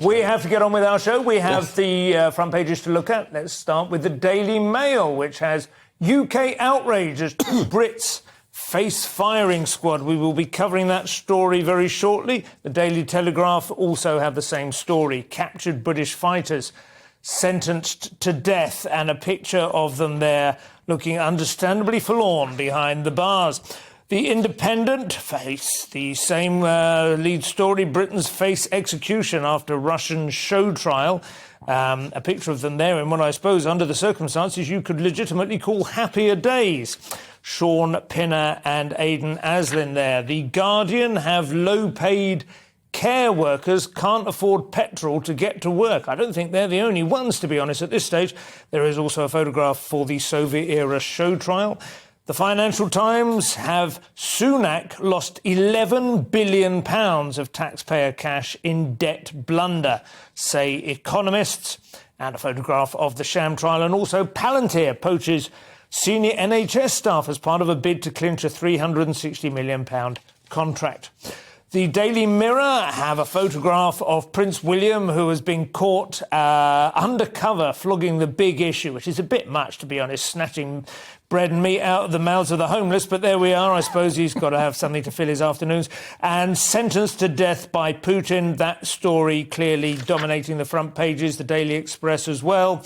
We have to get on with our show. We have the front pages to look at. Let's start with the Daily Mail, which has UK outrage as two Brits face firing squad. We will be covering that story very shortly. The Daily Telegraph also have the same story. Captured British fighters sentenced to death, and a picture of them there looking understandably forlorn behind the bars. The Independent face the same lead story. Britons face execution after Russian show trial. A picture of them there in what I suppose, under the circumstances, you could legitimately call happier days. Sean Pinner and Aidan Aslin there. The Guardian have low-paid care workers can't afford petrol to get to work. I don't think they're the only ones, to be honest, at this stage. There is also a photograph for the Soviet-era show trial. The Financial Times have Sunak lost £11 billion of taxpayer cash in debt blunder, say economists. And a photograph of the sham trial. And also Palantir poaches senior NHS staff as part of a bid to clinch a £360 million contract. The Daily Mirror have a photograph of Prince William, who has been caught undercover flogging the big issue, which is a bit much, to be honest, snatching bread and meat out of the mouths of the homeless. But there we are. I suppose he's got to have something to fill his afternoons. And sentenced to death by Putin. That story clearly dominating the front pages. The Daily Express as well,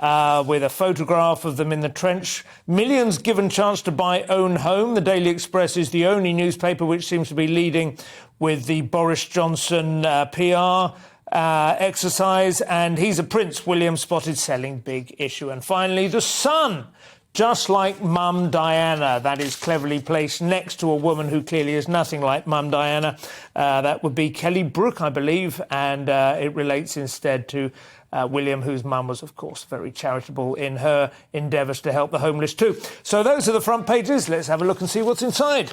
with a photograph of them in the trench. Millions given chance to buy own home. The Daily Express is the only newspaper which seems to be leading with the Boris Johnson PR exercise. And he's a Prince William spotted selling big issue. And finally, The Sun. Just like Mum Diana, that is cleverly placed next to a woman who clearly is nothing like Mum Diana. That would be Kelly Brook, I believe, and it relates instead to William, whose mum was, of course, very charitable in her endeavours to help the homeless too. So those are the front pages. Let's have a look and see what's inside.